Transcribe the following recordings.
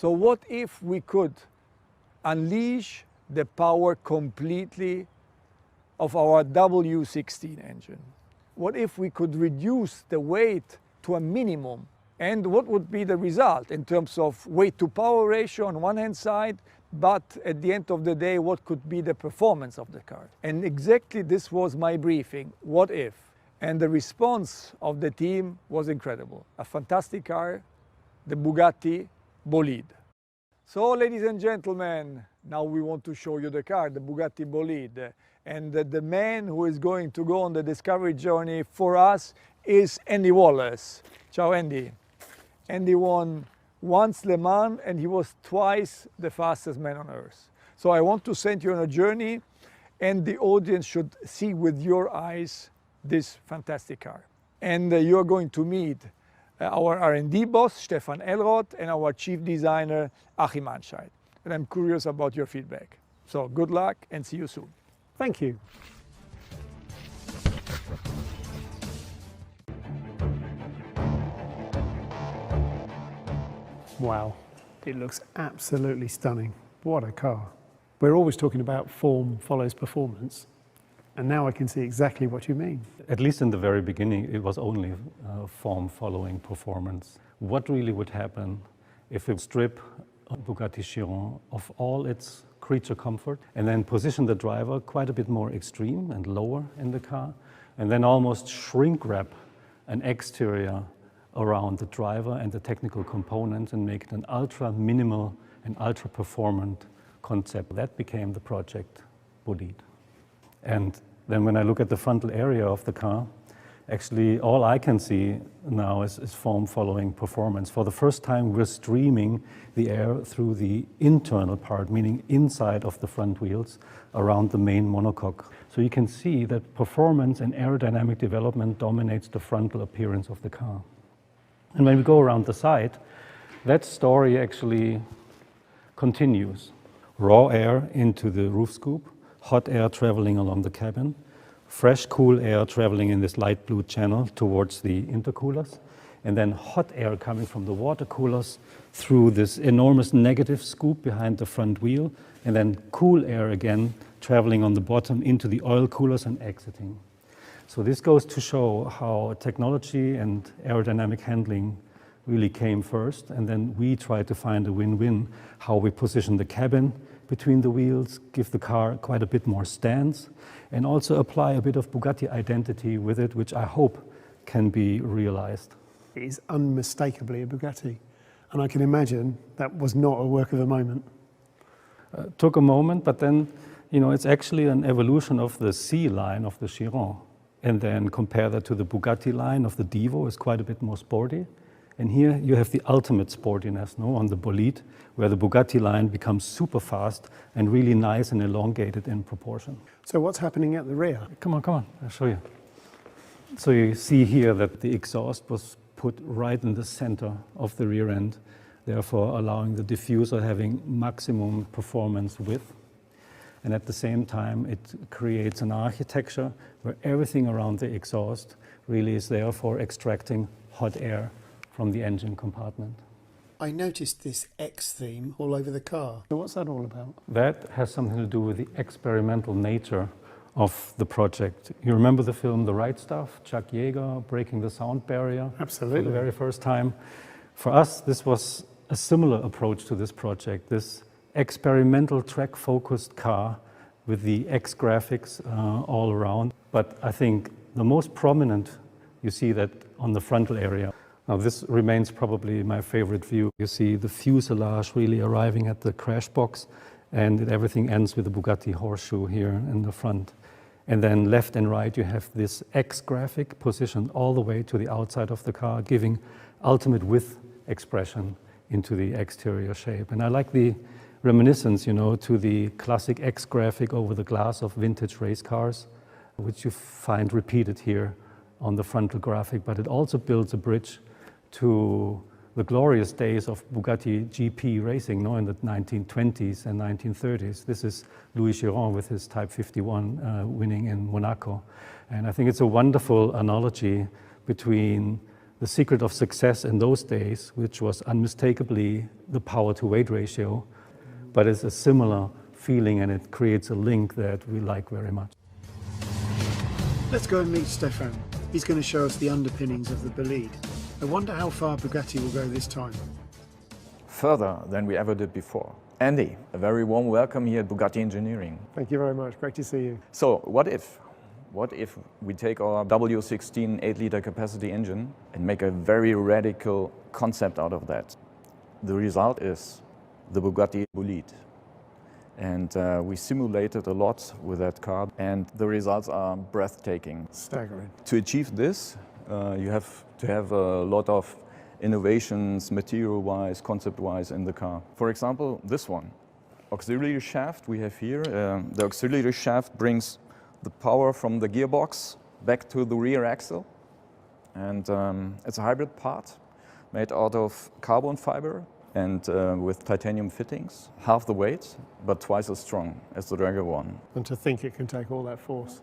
So what if we could unleash the power completely of our W16 engine? What if we could reduce the weight to a minimum? And what would be the result in terms of weight to power ratio on one hand side, but at the end of the day, what could be the performance of the car? And exactly this was my briefing, what if? And the response of the team was incredible. A fantastic car, the Bugatti Bolide. So ladies and gentlemen, now we want to show you the car, the Bugatti Bolide. And the man who is going to go on the discovery journey for us is Andy Wallace. Ciao Andy. Andy won once Le Mans and he was twice the fastest man on earth. So I want to send you on a journey and the audience should see with your eyes this fantastic car. And you're going to meet our R&D boss, Stefan Elroth, and our chief designer, Achim Anscheid. And I'm curious about your feedback. So good luck and see you soon. Thank you. Wow, it looks absolutely stunning. What a car. We're always talking about form follows performance, and now I can see exactly what you mean. At least in the very beginning, it was only form following performance. What really would happen if we strip Bugatti Chiron of all its creature comfort and then position the driver quite a bit more extreme and lower in the car, and then almost shrink wrap an exterior around the driver and the technical components and make it an ultra minimal and ultra performant concept. That became the project Bolide. And then when I look at the frontal area of the car, actually all I can see now is form following performance. For the first time we're streaming the air through the internal part, meaning inside of the front wheels around the main monocoque. So you can see that performance and aerodynamic development dominates the frontal appearance of the car. And when we go around the side, that story actually continues. Raw air into the roof scoop, hot air traveling along the cabin, fresh cool air traveling in this light blue channel towards the intercoolers, and then hot air coming from the water coolers through this enormous negative scoop behind the front wheel, and then cool air again traveling on the bottom into the oil coolers and exiting. So this goes to show how technology and aerodynamic handling really came first, and then we try to find a win-win, how we position the cabin between the wheels, give the car quite a bit more stance, and also apply a bit of Bugatti identity with it, which I hope can be realized. It is unmistakably a Bugatti, and I can imagine that was not a work of a moment. Took a moment, but then, you know, it's actually an evolution of the C line of the Chiron. And then compare that to the Bugatti line of the Divo, is quite a bit more sporty. And here you have the ultimate sportiness, no, on the Bolide, where the Bugatti line becomes super fast and really nice and elongated in proportion. So what's happening at the rear? Come on, I'll show you. So you see here that the exhaust was put right in the center of the rear end, therefore allowing the diffuser having maximum performance width. And at the same time, it creates an architecture where everything around the exhaust really is there for extracting hot air from the engine compartment. I noticed this X theme all over the car. So what's that all about? That has something to do with the experimental nature of the project. You remember the film The Right Stuff? Chuck Yeager breaking the sound barrier. Absolutely. For the very first time. For us, this was a similar approach to this project. This experimental track-focused car with the X graphics all around. But I think the most prominent, you see that on the frontal area. Now this remains probably my favorite view. You see the fuselage really arriving at the crash box, and everything ends with the Bugatti horseshoe here in the front. And then left and right you have this X graphic positioned all the way to the outside of the car, giving ultimate width expression into the exterior shape. And I like the reminiscence, you know, to the classic X graphic over the glass of vintage race cars, which you find repeated here on the frontal graphic, but it also builds a bridge to the glorious days of Bugatti GP racing, in the 1920s and 1930s. This is Louis Chiron with his Type 51 winning in Monaco. And I think it's a wonderful analogy between The secret of success in those days, which was unmistakably the power-to-weight ratio, but it's a similar feeling and it creates a link that we like very much. Let's go and meet Stefan. He's going to show us the underpinnings of the Bolide. I wonder how far Bugatti will go this time. Further than we ever did before. Andy, a very warm welcome here at Bugatti Engineering. Thank you very much. Great to see you. So, what if we take our W16 8-liter capacity engine and make a very radical concept out of that? The result is the Bugatti Bolide. And we simulated a lot with that car, and the results are breathtaking. Staggering. To achieve this, you have to have a lot of innovations, material-wise, concept-wise in the car. For example, this one, auxiliary shaft we have here. The auxiliary shaft brings the power from the gearbox back to the rear axle. And it's a hybrid part made out of carbon fiber and with titanium fittings. Half the weight, but twice as strong as the regular one. And to think it can take all that force.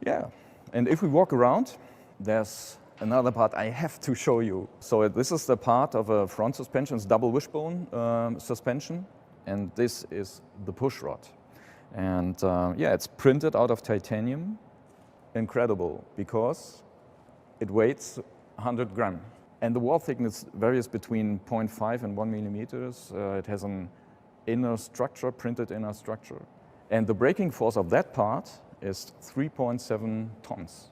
Yeah, and if we walk around, there's another part I have to show you. So this is the part of a front suspension, it's double wishbone suspension, and this is the push rod. And yeah, it's printed out of titanium. Incredible, because it weighs 100 grams. And the wall thickness varies between 0.5 and 1 millimeters. It has an inner structure, printed inner structure. And the braking force of that part is 3.7 tons.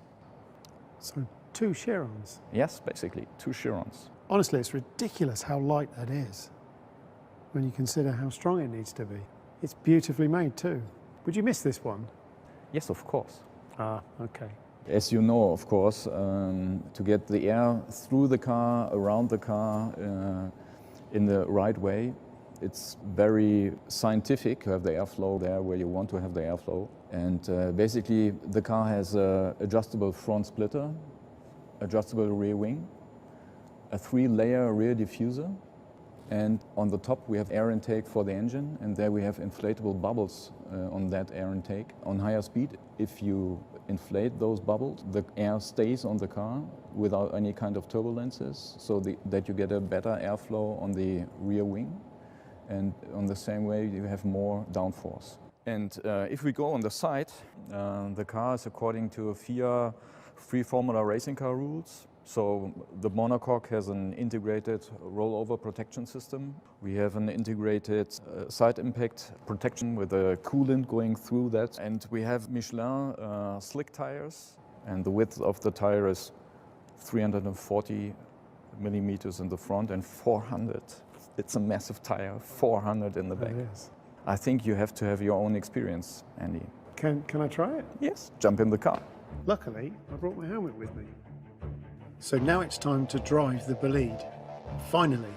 So 2 Chirons. Yes, basically, 2 Chirons. Honestly, it's ridiculous how light that is when you consider how strong it needs to be. It's beautifully made too. Would you miss this one? Yes, of course. Ah, okay. As you know, of course, to get the air through the car, around the car, in the right way, it's very scientific to have the airflow there where you want to have the airflow. And basically, the car has an adjustable front splitter, adjustable rear wing, a 3-layer rear diffuser, and on the top we have air intake for the engine, and there we have inflatable bubbles on that air intake. On higher speed, if you inflate those bubbles, the air stays on the car without any kind of turbulences, so that you get a better airflow on the rear wing, and on the same way you have more downforce. And if we go on the side, the car is according to FIA free formula racing car rules. So the monocoque has an integrated rollover protection system. We have an integrated side impact protection with a coolant going through that. And we have Michelin slick tires, and the width of the tire is 340 millimeters in the front and 400. It's a massive tire, 400 in the back. It is. I think you have to have your own experience, Andy. Can I try it? Yes, jump in the car. Luckily, I brought my helmet with me. So now it's time to drive the Bolide, finally.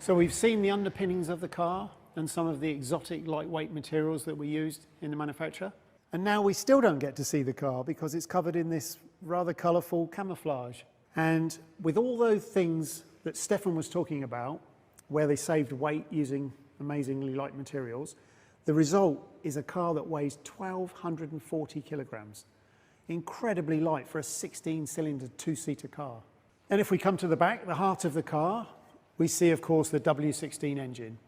So we've seen the underpinnings of the car and some of the exotic lightweight materials that we used in the manufacture. And now we still don't get to see the car because it's covered in this rather colourful camouflage. And with all those things that Stefan was talking about, where they saved weight using amazingly light materials, the result is a car that weighs 1,240 kilograms. Incredibly light for a 16-cylinder 2-seater car. And if we come to the back, the heart of the car, we see, of course, the W16 engine.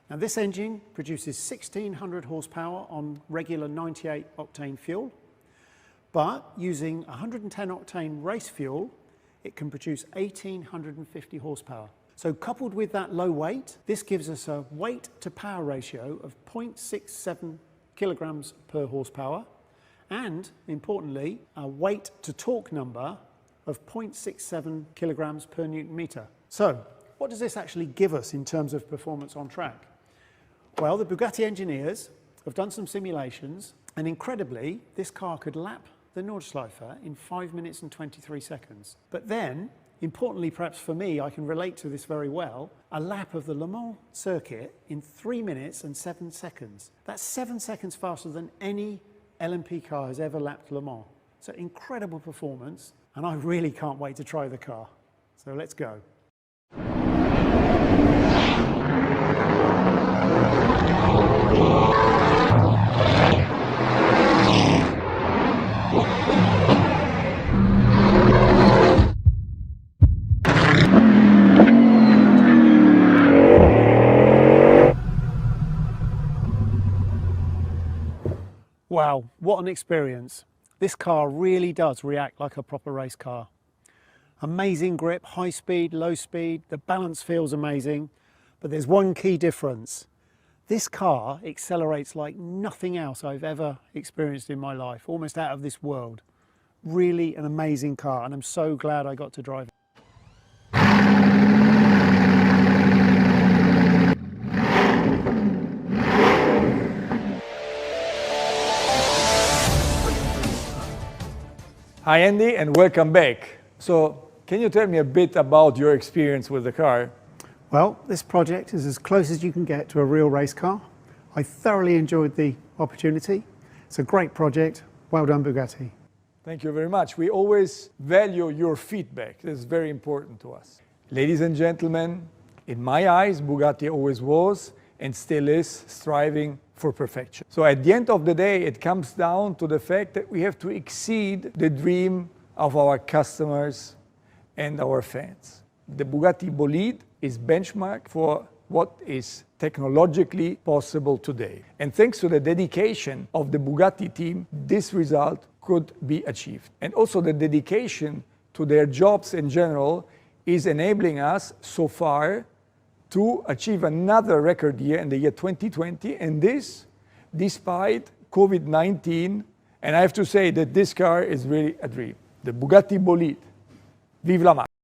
Now, this engine produces 1,600 horsepower on regular 98-octane fuel, but using 110-octane race fuel, it can produce 1,850 horsepower. So coupled with that low weight, this gives us a weight-to-power ratio of 0.67 kilograms per horsepower, and, importantly, a weight-to-torque number of 0.67 kilograms per newton meter. So, what does this actually give us in terms of performance on track? Well, the Bugatti engineers have done some simulations, and incredibly, this car could lap the Nordschleife in 5 minutes and 23 seconds. But then, importantly perhaps for me, I can relate to this very well, a lap of the Le Mans circuit in 3 minutes and 7 seconds. That's 7 seconds faster than any LMP car has ever lapped Le Mans. So incredible performance, and I really can't wait to try the car. So let's go. Wow, what an experience. This car really does react like a proper race car. Amazing grip, high speed, low speed, the balance feels amazing, but there's one key difference. This car accelerates like nothing else I've ever experienced in my life, almost out of this world. Really an amazing car, and I'm so glad I got to drive it. Hi Andy, and welcome back. So, can you tell me a bit about your experience with the car? Well, this project is as close as you can get to a real race car. I thoroughly enjoyed the opportunity. It's a great project. Well done, Bugatti. Thank you very much. We always value your feedback. It's very important to us. Ladies and gentlemen, in my eyes, Bugatti always was and still is striving for perfection. So at the end of the day, it comes down to the fact that we have to exceed the dream of our customers and our fans. The Bugatti Bolide is benchmark for what is technologically possible today. And thanks to the dedication of the Bugatti team, this result could be achieved. And also the dedication to their jobs in general is enabling us so far to achieve another record year in the year 2020, and this despite COVID-19. And I have to say that this car is really a dream. The Bugatti Bolide. Vive la marque!